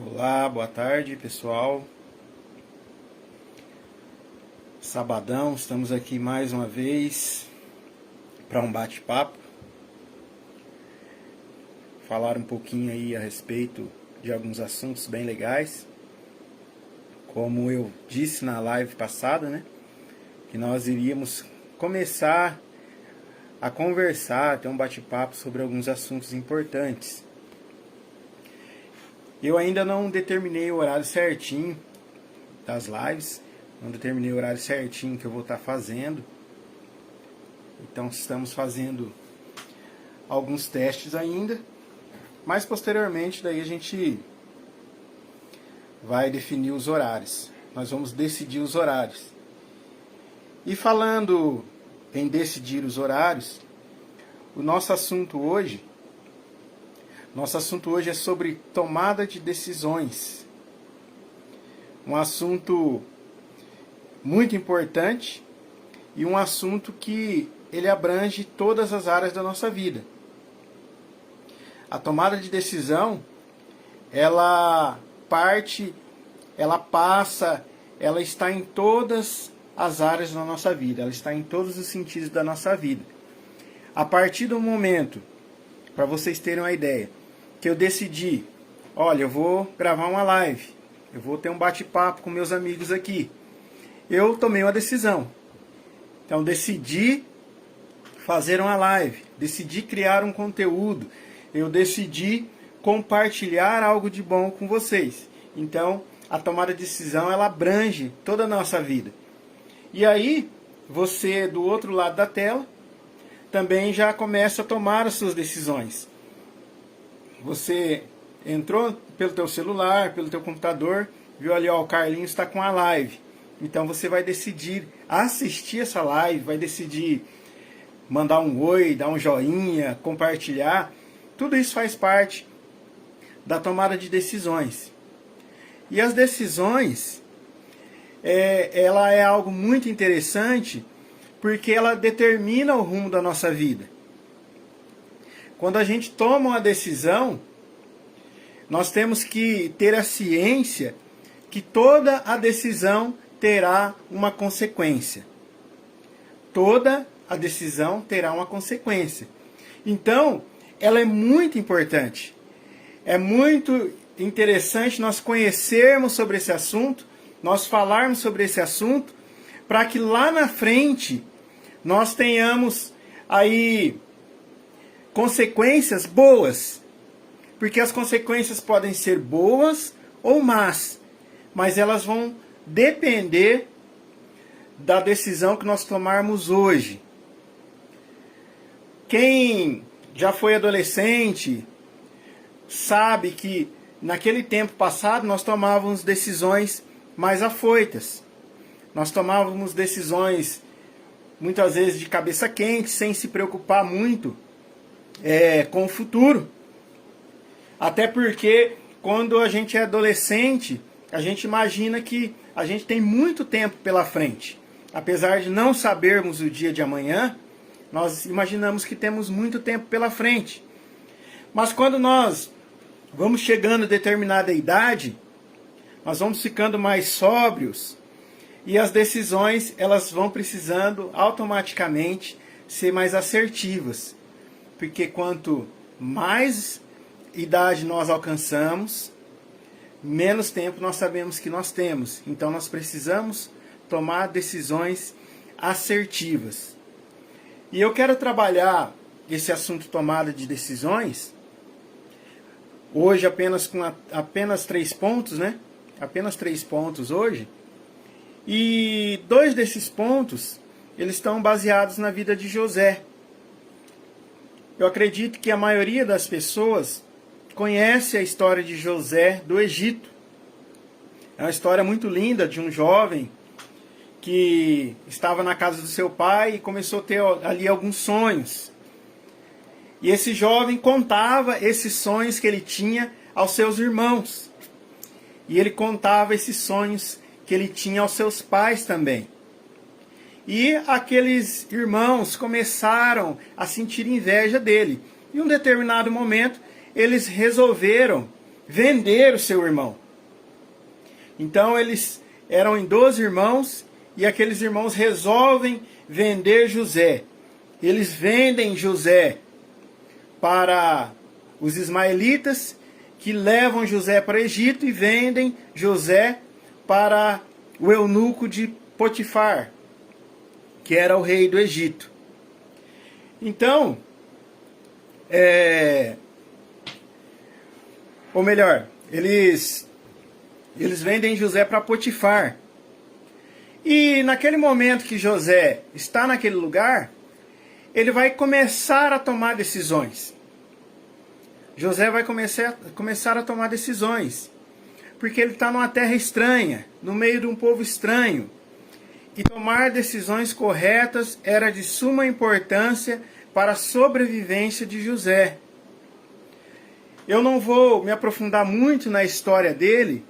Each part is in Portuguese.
Olá, boa tarde pessoal. Sabadão, estamos aqui mais uma vez para um bate-papo. Falar um pouquinho aí a respeito de alguns assuntos bem legais. Como eu disse na live passada, né? Que nós iríamos começar a conversar, ter um bate-papo sobre alguns assuntos importantes. Eu ainda não determinei o horário certinho das lives, não determinei o horário certinho que eu vou estar fazendo. Então estamos fazendo alguns testes ainda, mas posteriormente daí a gente vai definir os horários. Nós vamos decidir os horários. E falando em decidir os horários, o nosso assunto hoje é sobre tomada de decisões. Um assunto muito importante e um assunto que ele abrange todas as áreas da nossa vida. A tomada de decisão, ela está em todas as áreas da nossa vida, ela está em todos os sentidos da nossa vida. A partir do momento, para vocês terem uma ideia, que eu decidi, olha, eu vou gravar uma live, eu vou ter um bate-papo com meus amigos aqui. Eu tomei uma decisão. Então decidi fazer uma live, decidi criar um conteúdo, eu decidi compartilhar algo de bom com vocês. Então a tomada de decisão, ela abrange toda a nossa vida. E aí, você do outro lado da tela também já começa a tomar as suas decisões. Você entrou pelo teu celular, pelo teu computador, viu ali, ó, o Carlinhos está com a live. Então você vai decidir assistir essa live, vai decidir mandar um oi, dar um joinha, compartilhar. Tudo isso faz parte da tomada de decisões. E as decisões, ela é algo muito interessante, porque ela determina o rumo da nossa vida. Quando a gente toma uma decisão, nós temos que ter a ciência que toda a decisão terá uma consequência. Toda a decisão terá uma consequência. Então, ela é muito importante. É muito interessante nós conhecermos sobre esse assunto, nós falarmos sobre esse assunto, para que lá na frente nós tenhamos aí consequências boas, porque as consequências podem ser boas ou más, mas elas vão depender da decisão que nós tomarmos hoje. Quem já foi adolescente sabe que naquele tempo passado nós tomávamos decisões mais afoitas. Nós tomávamos decisões muitas vezes de cabeça quente, sem se preocupar muito com o futuro. Até porque quando a gente é adolescente, a gente imagina que a gente tem muito tempo pela frente. Apesar de não sabermos o dia de amanhã, nós imaginamos que temos muito tempo pela frente. Mas quando nós vamos chegando a determinada idade, nós vamos ficando mais sóbrios e as decisões, elas vão precisando automaticamente ser mais assertivas. Porque quanto mais idade nós alcançamos, menos tempo nós sabemos que nós temos. Então nós precisamos tomar decisões assertivas. E eu quero trabalhar esse assunto tomada de decisões hoje apenas com apenas 3 pontos, né? Apenas 3 pontos hoje. E 2 desses pontos, eles estão baseados na vida de José. Eu acredito que a maioria das pessoas conhece a história de José do Egito. É uma história muito linda de um jovem que estava na casa do seu pai e começou a ter ali alguns sonhos. E esse jovem contava esses sonhos que ele tinha aos seus irmãos. E ele contava esses sonhos que ele tinha aos seus pais também. E aqueles irmãos começaram a sentir inveja dele. Em um determinado momento, eles resolveram vender o seu irmão. Então eles eram em 12 irmãos e aqueles irmãos resolvem vender José. Eles vendem José para os ismaelitas, que levam José para o Egito e vendem José para o eunuco de Potifar, que era o rei do Egito. Então, ou melhor, eles vendem José para Potifar. E naquele momento que José está naquele lugar, ele vai começar a tomar decisões. José vai começar a tomar decisões, porque ele está numa terra estranha, no meio de um povo estranho. E tomar decisões corretas era de suma importância para a sobrevivência de José. Eu não vou me aprofundar muito na história dele,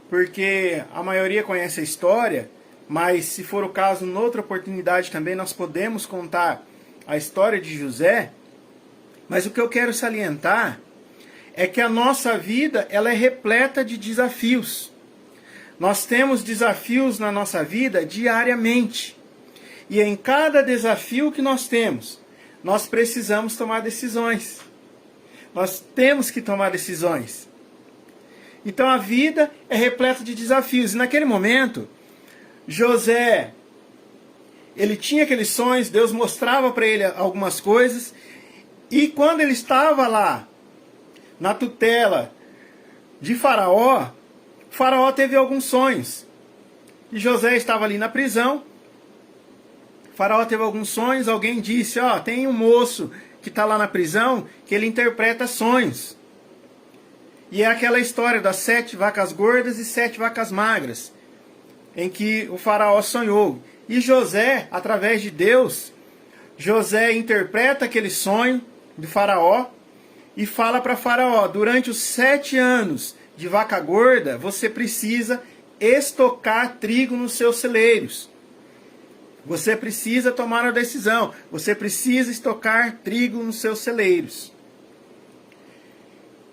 porque a maioria conhece a história, mas se for o caso, noutra oportunidade também nós podemos contar a história de José. Mas o que eu quero salientar é que a nossa vida ela é repleta de desafios. Nós temos desafios na nossa vida diariamente. E em cada desafio que nós temos, nós precisamos tomar decisões. Nós temos que tomar decisões. Então a vida é repleta de desafios. E naquele momento, José, ele tinha aqueles sonhos, Deus mostrava para ele algumas coisas. E quando ele estava lá, na tutela de Faraó, Faraó teve alguns sonhos. E José estava ali na prisão. Faraó teve alguns sonhos, alguém disse, tem um moço que está lá na prisão, que ele interpreta sonhos. E é aquela história das 7 vacas gordas e 7 vacas magras, em que o Faraó sonhou. E José, através de Deus, José interpreta aquele sonho de Faraó e fala para Faraó, durante os 7 anos de vaca gorda, você precisa estocar trigo nos seus celeiros. Você precisa tomar uma decisão. Você precisa estocar trigo nos seus celeiros.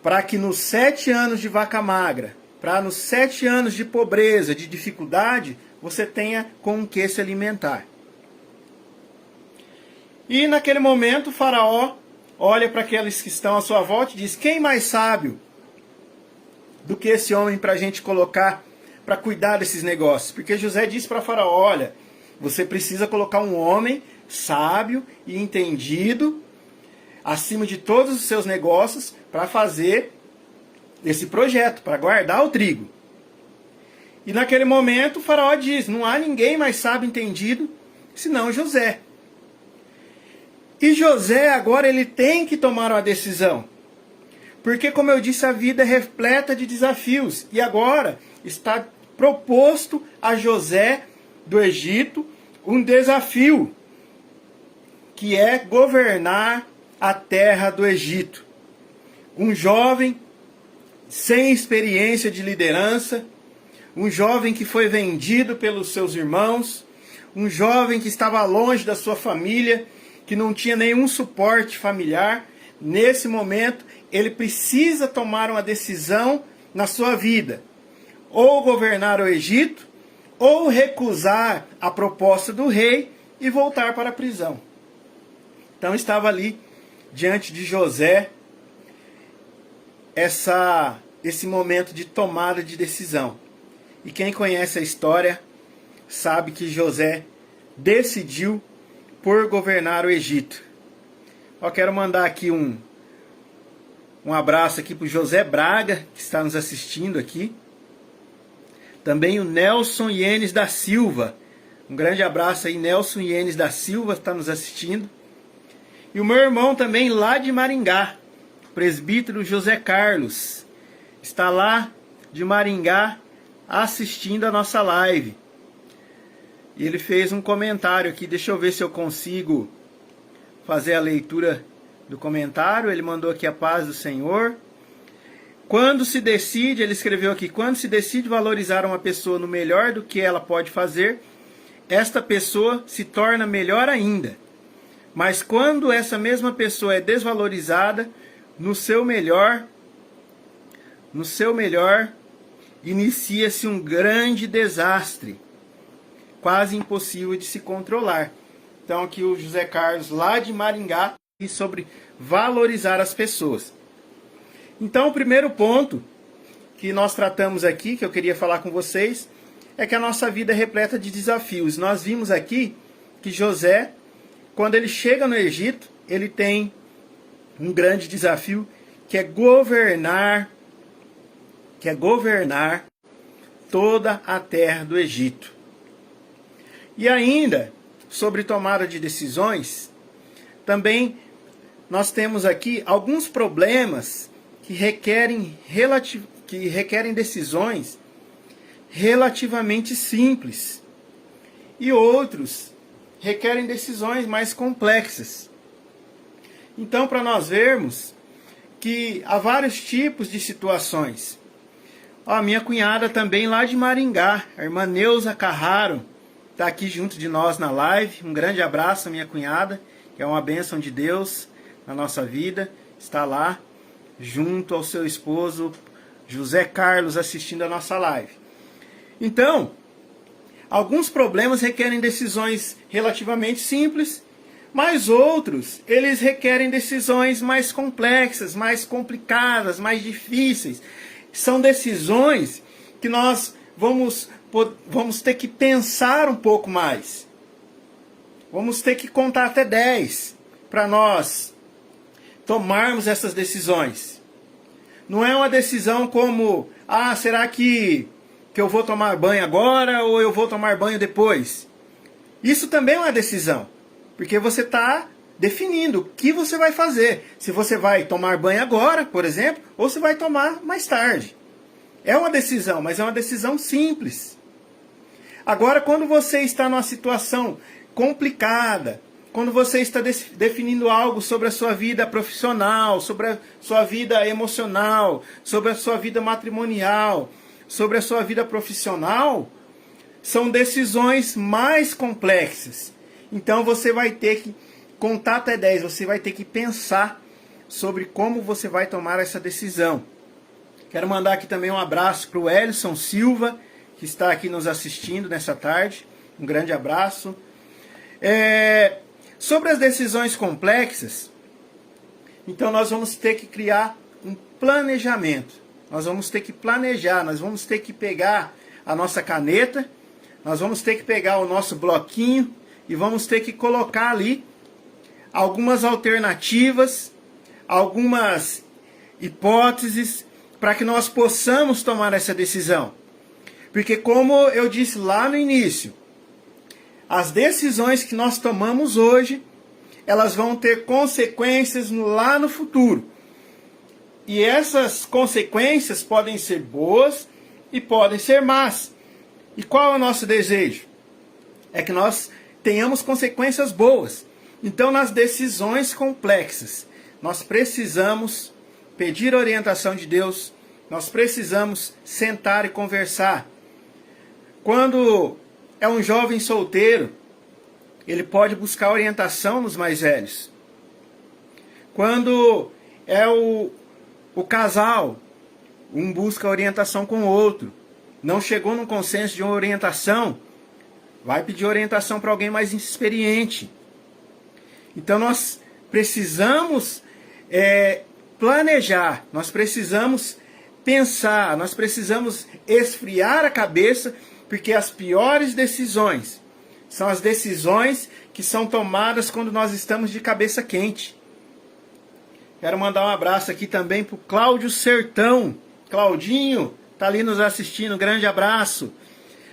Para que nos 7 anos de vaca magra, para nos 7 anos de pobreza, de dificuldade, você tenha com o que se alimentar. E naquele momento, o Faraó olha para aqueles que estão à sua volta e diz, quem mais sábio do que esse homem para a gente colocar para cuidar desses negócios? Porque José disse para Faraó, olha, você precisa colocar um homem sábio e entendido acima de todos os seus negócios para fazer esse projeto, para guardar o trigo. E naquele momento o Faraó diz, não há ninguém mais sábio e entendido senão José. E José agora ele tem que tomar uma decisão. Porque, como eu disse, a vida é repleta de desafios. E agora está proposto a José do Egito um desafio, que é governar a terra do Egito. Um jovem sem experiência de liderança, um jovem que foi vendido pelos seus irmãos, um jovem que estava longe da sua família, que não tinha nenhum suporte familiar. Nesse momento, ele precisa tomar uma decisão na sua vida. Ou governar o Egito, ou recusar a proposta do rei e voltar para a prisão. Então estava ali, diante de José, esse momento de tomada de decisão. E quem conhece a história sabe que José decidiu por governar o Egito. Eu quero mandar aqui um abraço aqui para o José Braga, que está nos assistindo aqui. Também o Nelson Ienes da Silva. Um grande abraço aí, Nelson Ienes da Silva, está nos assistindo. E o meu irmão também lá de Maringá, presbítero José Carlos, está lá de Maringá assistindo a nossa live. E ele fez um comentário aqui, deixa eu ver se eu consigo fazer a leitura do comentário. Ele mandou aqui a paz do Senhor. Quando se decide, ele escreveu aqui, quando se decide valorizar uma pessoa no melhor do que ela pode fazer, esta pessoa se torna melhor ainda. Mas quando essa mesma pessoa é desvalorizada no seu melhor, no seu melhor, inicia-se um grande desastre, quase impossível de se controlar. Então aqui o José Carlos, lá de Maringá, e sobre valorizar as pessoas. Então o primeiro ponto que nós tratamos aqui, que eu queria falar com vocês, é que a nossa vida é repleta de desafios. Nós vimos aqui que José, quando ele chega no Egito, ele tem um grande desafio, que é governar toda a terra do Egito. E ainda, sobre tomada de decisões, também nós temos aqui alguns problemas que requerem decisões relativamente simples. E outros requerem decisões mais complexas. Então, para nós vermos que há vários tipos de situações. A minha cunhada também lá de Maringá, a irmã Neuza Carraro, está aqui junto de nós na live. Um grande abraço, minha cunhada, que é uma bênção de Deus na nossa vida. Está lá, junto ao seu esposo, José Carlos, assistindo a nossa live. Então, alguns problemas requerem decisões relativamente simples, mas outros, eles requerem decisões mais complexas, mais complicadas, mais difíceis. São decisões que nós vamos ter que pensar um pouco mais. Vamos ter que contar até 10 para nós tomarmos essas decisões. Não é uma decisão como, será que eu vou tomar banho agora ou eu vou tomar banho depois? Isso também é uma decisão, porque você está definindo o que você vai fazer. Se você vai tomar banho agora, por exemplo, ou se vai tomar mais tarde. É uma decisão, mas é uma decisão simples. Agora, quando você está numa situação complicada, quando você está definindo algo sobre a sua vida profissional, sobre a sua vida emocional, sobre a sua vida matrimonial, sobre a sua vida profissional, são decisões mais complexas. Então você vai ter que contar até 10, você vai ter que pensar sobre como você vai tomar essa decisão. Quero mandar aqui também um abraço para o Elison Silva, que está aqui nos assistindo nessa tarde. Um grande abraço. Sobre as decisões complexas, então nós vamos ter que criar um planejamento. Nós vamos ter que planejar, nós vamos ter que pegar a nossa caneta, nós vamos ter que pegar o nosso bloquinho e vamos ter que colocar ali algumas alternativas, algumas hipóteses para que nós possamos tomar essa decisão. Porque como eu disse lá no início, as decisões que nós tomamos hoje, elas vão ter consequências lá no futuro. E essas consequências podem ser boas e podem ser más. E qual é o nosso desejo? É que nós tenhamos consequências boas. Então, nas decisões complexas, nós precisamos pedir a orientação de Deus, nós precisamos sentar e conversar. Quando é um jovem solteiro, ele pode buscar orientação nos mais velhos. Quando é o casal, um busca orientação com o outro. Não chegou num consenso de uma orientação, vai pedir orientação para alguém mais experiente. Então nós precisamos planejar, nós precisamos pensar, nós precisamos esfriar a cabeça, porque as piores decisões são as decisões que são tomadas quando nós estamos de cabeça quente. Quero mandar um abraço aqui também para o Cláudio Sertão. Claudinho, está ali nos assistindo, um grande abraço.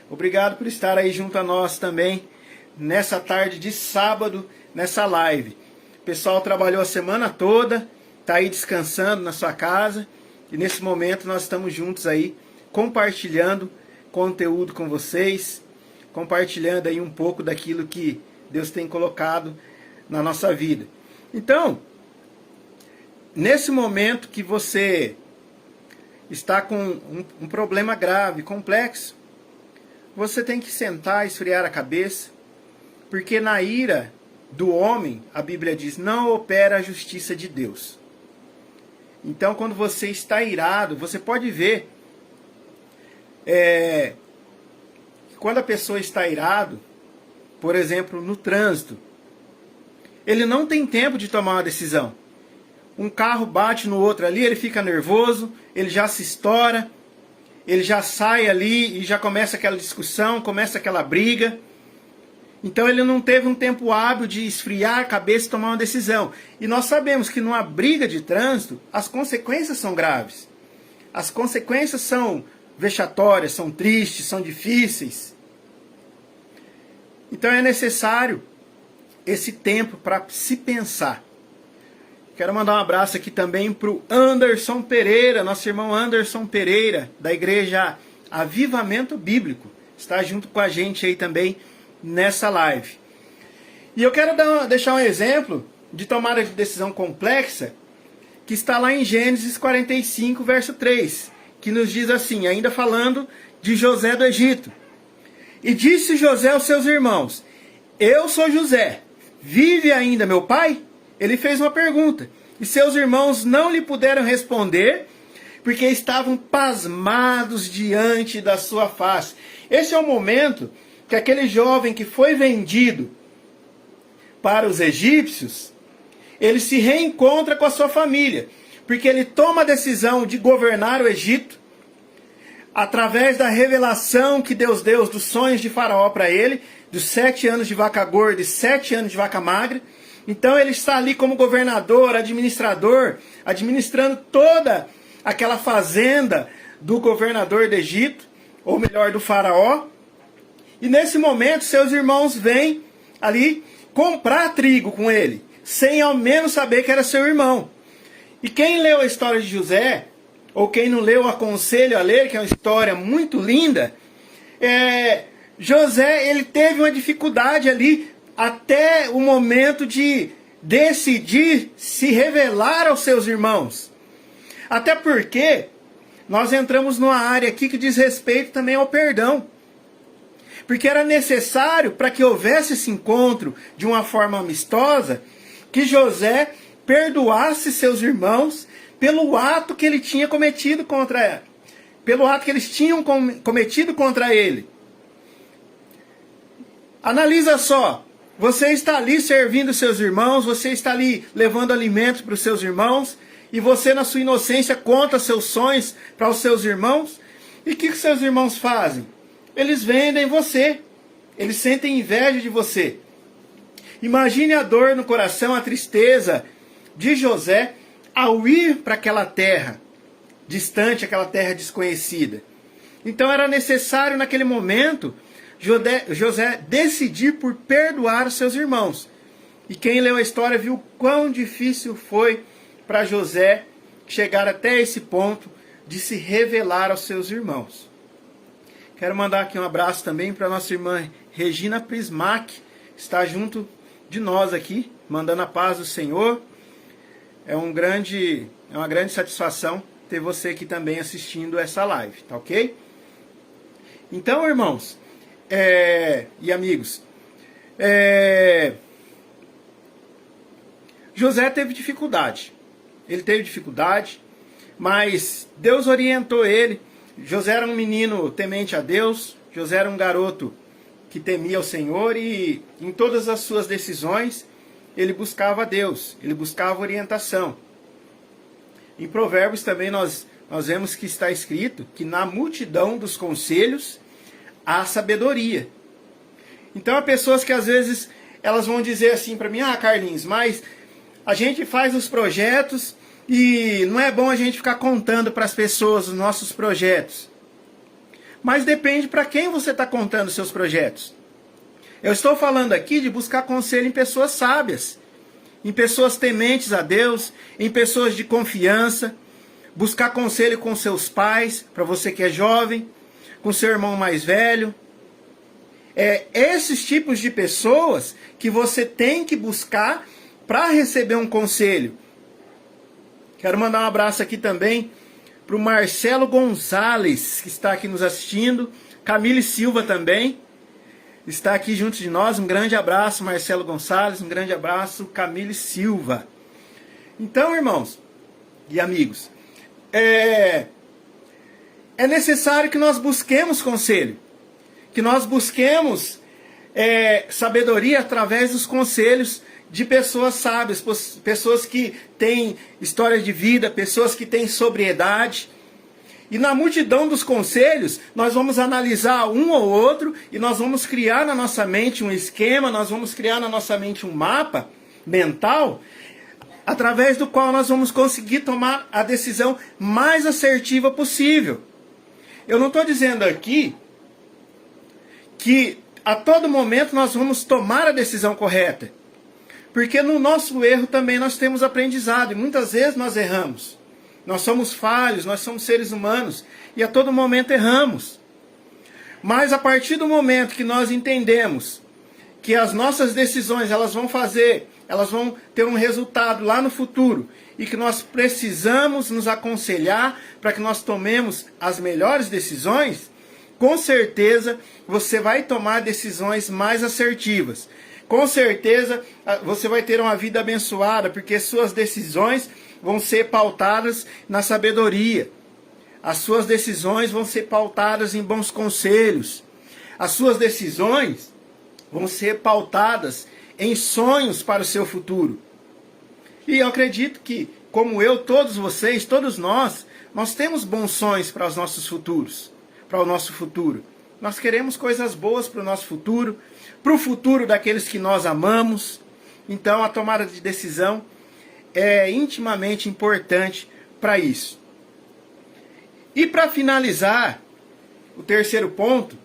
Obrigado por estar aí junto a nós também, nessa tarde de sábado, nessa live. O pessoal trabalhou a semana toda, está aí descansando na sua casa, e nesse momento nós estamos juntos aí, compartilhando conteúdo com vocês, compartilhando aí um pouco daquilo que Deus tem colocado na nossa vida. Então, nesse momento que você está com um problema grave, complexo, você tem que sentar, esfriar a cabeça, porque na ira do homem, a Bíblia diz, não opera a justiça de Deus. Então, quando você está irado, você pode ver, quando a pessoa está irado, por exemplo, no trânsito, ele não tem tempo de tomar uma decisão. Um carro bate no outro ali, ele fica nervoso, ele já se estoura, ele já sai ali e já começa aquela discussão, começa aquela briga. Então ele não teve um tempo hábil de esfriar a cabeça e tomar uma decisão. E nós sabemos que numa briga de trânsito, as consequências são graves. As consequências são vexatórias, são tristes, são difíceis. Então é necessário esse tempo para se pensar. Quero mandar um abraço aqui também para o Anderson Pereira, nosso irmão Anderson Pereira, da igreja Avivamento Bíblico. Está junto com a gente aí também nessa live. E eu quero deixar um exemplo de tomada de decisão complexa, que está lá em Gênesis 45, verso 3, que nos diz assim, ainda falando de José do Egito. E disse José aos seus irmãos, eu sou José, vive ainda meu pai? Ele fez uma pergunta, e seus irmãos não lhe puderam responder, porque estavam pasmados diante da sua face. Esse é o momento que aquele jovem que foi vendido para os egípcios, ele se reencontra com a sua família, porque ele toma a decisão de governar o Egito, através da revelação que Deus deu dos sonhos de Faraó para ele, dos 7 anos de vaca gorda e 7 anos de vaca magra. Então ele está ali como governador, administrador, administrando toda aquela fazenda do governador do Egito, ou melhor, do Faraó. E nesse momento seus irmãos vêm ali comprar trigo com ele, sem ao menos saber que era seu irmão. E quem leu a história de José, ou quem não leu, aconselho a ler, que é uma história muito linda, José, ele teve uma dificuldade ali, até o momento de decidir se revelar aos seus irmãos. Até porque nós entramos numa área aqui que diz respeito também ao perdão. Porque era necessário, para que houvesse esse encontro de uma forma amistosa, que José perdoasse seus irmãos pelo ato que ele tinha cometido pelo ato que eles tinham cometido contra ele. Analisa só, você está ali servindo seus irmãos, você está ali levando alimento para os seus irmãos, e você na sua inocência conta seus sonhos para os seus irmãos, e o que seus irmãos fazem? Eles vendem você, eles sentem inveja de você. Imagine a dor no coração, a tristeza de José ao ir para aquela terra distante, aquela terra desconhecida. Então era necessário naquele momento José decidir por perdoar os seus irmãos. E quem leu a história viu quão difícil foi para José chegar até esse ponto de se revelar aos seus irmãos. Quero mandar aqui um abraço também para nossa irmã Regina Prismac, que está junto de nós aqui, mandando a paz do Senhor. É uma grande satisfação ter você aqui também assistindo essa live, tá ok? Então, irmãos e amigos, José teve dificuldade. Ele teve dificuldade, mas Deus orientou ele. José era um menino temente a Deus, José era um garoto que temia o Senhor, e em todas as suas decisões ele buscava a Deus, ele buscava orientação. Em Provérbios também nós vemos que está escrito que na multidão dos conselhos há sabedoria. Então há pessoas que às vezes elas vão dizer assim para mim, Carlinhos, mas a gente faz os projetos e não é bom a gente ficar contando para as pessoas os nossos projetos. Mas depende para quem você está contando os seus projetos. Eu estou falando aqui de buscar conselho em pessoas sábias, em pessoas tementes a Deus, em pessoas de confiança. Buscar conselho com seus pais, para você que é jovem, com seu irmão mais velho. Esses tipos de pessoas que você tem que buscar para receber um conselho. Quero mandar um abraço aqui também para o Marcelo Gonzalez, que está aqui nos assistindo. Camille Silva também está aqui junto de nós. Um grande abraço, Marcelo Gonzalez. Um grande abraço, Camille Silva. Então, irmãos, e amigos, é necessário que nós busquemos conselho, que nós busquemos sabedoria através dos conselhos de pessoas sábias, pessoas que têm história de vida, pessoas que têm sobriedade. E na multidão dos conselhos, nós vamos analisar um ou outro e nós vamos criar na nossa mente um esquema, nós vamos criar na nossa mente um mapa mental, através do qual nós vamos conseguir tomar a decisão mais assertiva possível. Eu não estou dizendo aqui que a todo momento nós vamos tomar a decisão correta, porque no nosso erro também nós temos aprendizado, e muitas vezes nós erramos. Nós somos falhos, nós somos seres humanos, e a todo momento erramos. Mas a partir do momento que nós entendemos que as nossas decisões elas vão ter um resultado lá no futuro, e que nós precisamos nos aconselhar para que nós tomemos as melhores decisões, com certeza você vai tomar decisões mais assertivas. Com certeza você vai ter uma vida abençoada, porque suas decisões vão ser pautadas na sabedoria. As suas decisões vão ser pautadas em bons conselhos. As suas decisões vão ser pautadas em sonhos para o seu futuro. E eu acredito que, como eu, todos vocês, todos nós temos bons sonhos para os nossos futuros, para o nosso futuro. Nós queremos coisas boas para o nosso futuro, para o futuro daqueles que nós amamos. Então a tomada de decisão é intimamente importante para isso. E para finalizar, o terceiro ponto,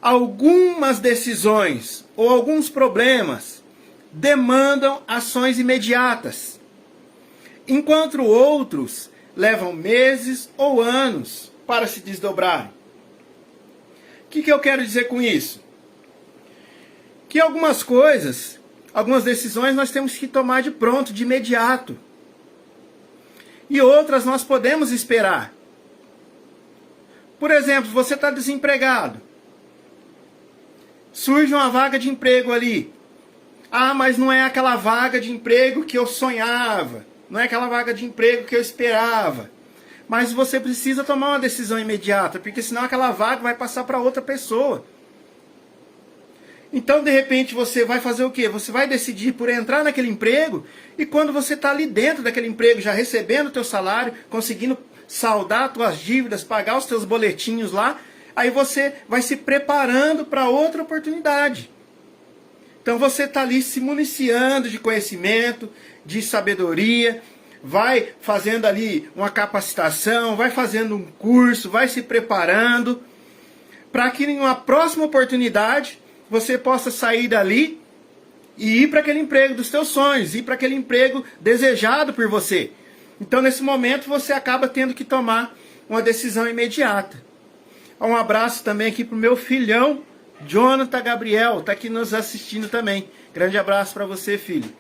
algumas decisões ou alguns problemas demandam ações imediatas, enquanto outros levam meses ou anos para se desdobrarem. O que eu quero dizer com isso? Que algumas coisas, algumas decisões nós temos que tomar de pronto, de imediato. E outras nós podemos esperar. Por exemplo, você está desempregado. Surge uma vaga de emprego ali. Ah, mas não é aquela vaga de emprego que eu sonhava. Não é aquela vaga de emprego que eu esperava. Mas você precisa tomar uma decisão imediata, porque senão aquela vaga vai passar para outra pessoa. Então, de repente, você vai fazer o quê? Você vai decidir por entrar naquele emprego, e quando você está ali dentro daquele emprego, já recebendo o teu salário, conseguindo saldar as tuas dívidas, pagar os teus boletinhos lá, aí você vai se preparando para outra oportunidade. Então você está ali se municiando de conhecimento, de sabedoria, vai fazendo ali uma capacitação, vai fazendo um curso, vai se preparando, para que em uma próxima oportunidade você possa sair dali e ir para aquele emprego dos teus sonhos, ir para aquele emprego desejado por você. Então nesse momento você acaba tendo que tomar uma decisão imediata. Um abraço também aqui para o meu filhão, Jonathan Gabriel, está aqui nos assistindo também. Grande abraço para você, filho.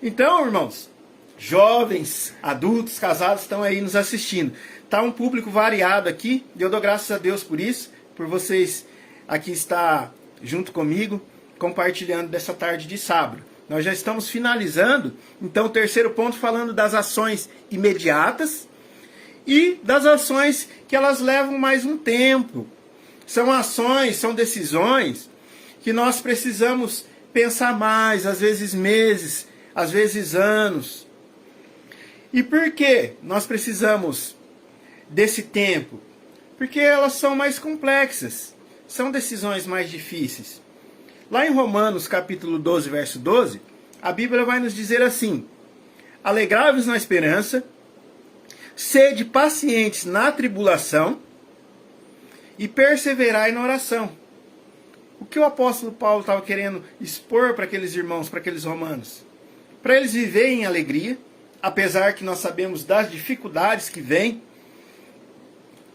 Então, irmãos, jovens, adultos, casados estão aí nos assistindo. Está um público variado aqui, e eu dou graças a Deus por isso, por vocês aqui estar junto comigo, compartilhando dessa tarde de sábado. Nós já estamos finalizando, então, o terceiro ponto falando das ações imediatas e das ações que elas levam mais um tempo. São ações, são decisões que nós precisamos pensar mais, às vezes meses, às vezes anos. E por que nós precisamos desse tempo? Porque elas são mais complexas, são decisões mais difíceis. Lá em Romanos capítulo 12, verso 12, a Bíblia vai nos dizer assim: alegrai-vos na esperança, sede pacientes na tribulação e perseverai na oração. O que o apóstolo Paulo estava querendo expor para aqueles irmãos, para aqueles romanos? Para eles viverem em alegria, apesar que nós sabemos das dificuldades que vêm,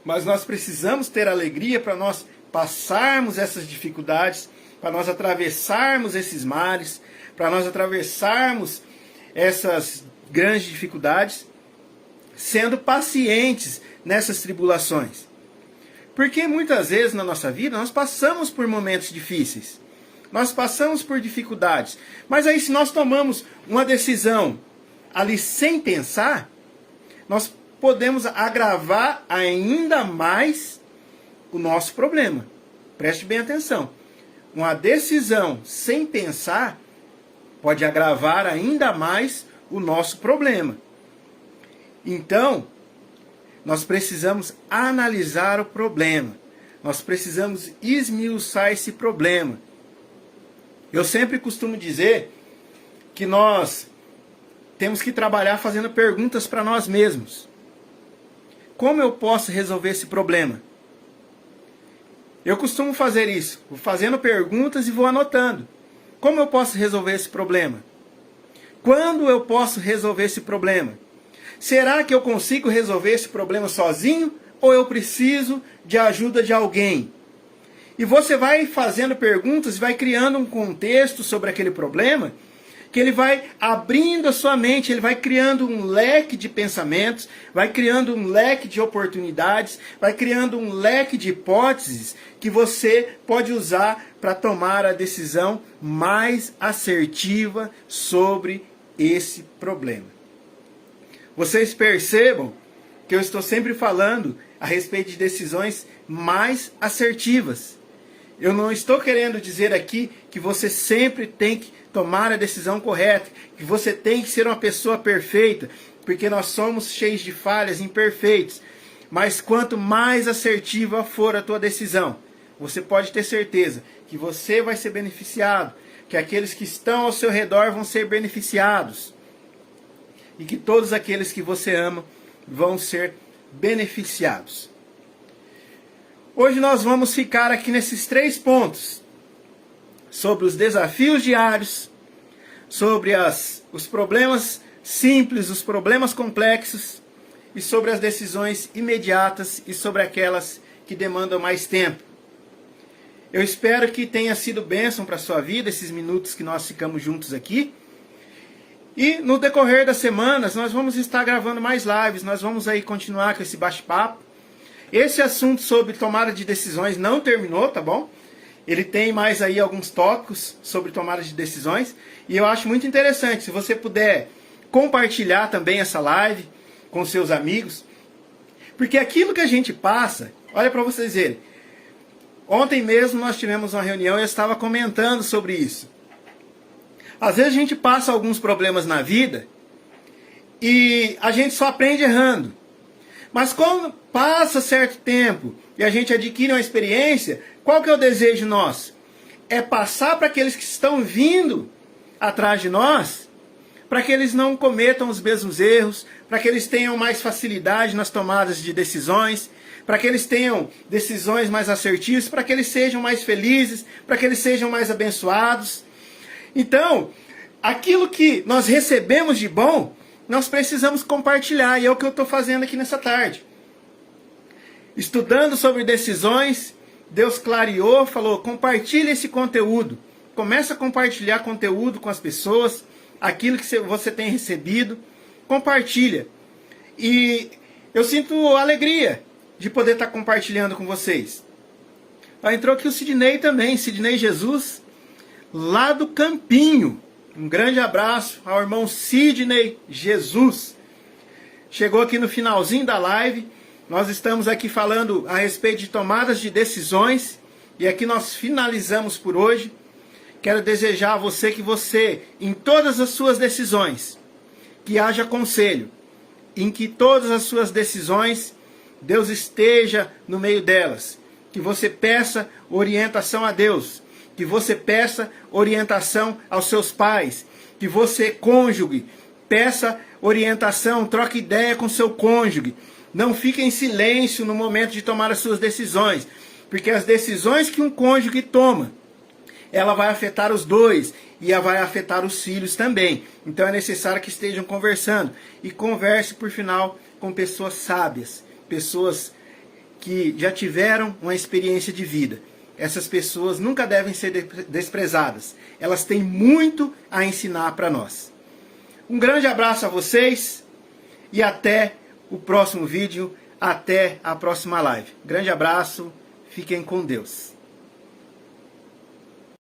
mas nós precisamos ter alegria para nós passarmos essas dificuldades, para nós atravessarmos esses mares, para nós atravessarmos essas grandes dificuldades, sendo pacientes nessas tribulações. Porque muitas vezes na nossa vida nós passamos por momentos difíceis, nós passamos por dificuldades, mas aí se nós tomamos uma decisão ali sem pensar, nós podemos agravar ainda mais o nosso problema. Preste bem atenção. Uma decisão sem pensar pode agravar ainda mais o nosso problema. Então, nós precisamos analisar o problema. Nós precisamos esmiuçar esse problema. Eu sempre costumo dizer que nós temos que trabalhar fazendo perguntas para nós mesmos. Como eu posso resolver esse problema? Eu costumo fazer isso, vou fazendo perguntas e vou anotando. Como eu posso resolver esse problema? Quando eu posso resolver esse problema? Será que eu consigo resolver esse problema sozinho ou eu preciso de ajuda de alguém? E você vai fazendo perguntas, vai criando um contexto sobre aquele problema, que ele vai abrindo a sua mente, ele vai criando um leque de pensamentos, vai criando um leque de oportunidades, vai criando um leque de hipóteses que você pode usar para tomar a decisão mais assertiva sobre esse problema. Vocês percebam que eu estou sempre falando a respeito de decisões mais assertivas. Eu não estou querendo dizer aqui que você sempre tem que tomar a decisão correta, que você tem que ser uma pessoa perfeita, porque nós somos cheios de falhas, imperfeitos. Mas quanto mais assertiva for a tua decisão, você pode ter certeza que você vai ser beneficiado, que aqueles que estão ao seu redor vão ser beneficiados, e que todos aqueles que você ama vão ser beneficiados. Hoje nós vamos ficar aqui nesses 3 pontos, sobre os desafios diários, sobre os problemas simples, os problemas complexos, e sobre as decisões imediatas e sobre aquelas que demandam mais tempo. Eu espero que tenha sido bênção para a sua vida esses minutos que nós ficamos juntos aqui. E no decorrer das semanas nós vamos estar gravando mais lives, nós vamos aí continuar com esse bate-papo. Esse assunto sobre tomada de decisões não terminou, tá bom? Ele tem mais aí alguns tópicos sobre tomada de decisões. E eu acho muito interessante, se você puder compartilhar também essa live com seus amigos. Porque aquilo que a gente passa, olha para vocês verem. Ontem mesmo nós tivemos uma reunião e eu estava comentando sobre isso. Às vezes a gente passa alguns problemas na vida e a gente só aprende errando. Mas quando passa certo tempo e a gente adquire uma experiência, qual que é o desejo nosso? É passar para aqueles que estão vindo atrás de nós, para que eles não cometam os mesmos erros, para que eles tenham mais facilidade nas tomadas de decisões, para que eles tenham decisões mais assertivas, para que eles sejam mais felizes, para que eles sejam mais abençoados. Então, aquilo que nós recebemos de bom, nós precisamos compartilhar, e é o que eu estou fazendo aqui nessa tarde. Estudando sobre decisões, Deus clareou, falou, compartilhe esse conteúdo. Começa a compartilhar conteúdo com as pessoas, aquilo que você tem recebido, compartilha. E eu sinto alegria de poder estar compartilhando com vocês. Entrou aqui o Sidney também, Sidney Jesus, lá do Campinho. Um grande abraço ao irmão Sidney Jesus. Chegou aqui no finalzinho da live. Nós estamos aqui falando a respeito de tomadas de decisões. E aqui nós finalizamos por hoje. Quero desejar a você que você, em todas as suas decisões, que haja conselho. Em que todas as suas decisões, Deus esteja no meio delas. Que você peça orientação a Deus. Que você peça orientação aos seus pais. Que você, cônjuge, peça orientação, troque ideia com seu cônjuge. Não fique em silêncio no momento de tomar as suas decisões. Porque as decisões que um cônjuge toma, ela vai afetar os dois e vai afetar os filhos também. Então é necessário que estejam conversando. E converse, por final, com pessoas sábias. Pessoas que já tiveram uma experiência de vida. Essas pessoas nunca devem ser desprezadas. Elas têm muito a ensinar para nós. Um grande abraço a vocês e até o próximo vídeo, até a próxima live. Grande abraço, fiquem com Deus.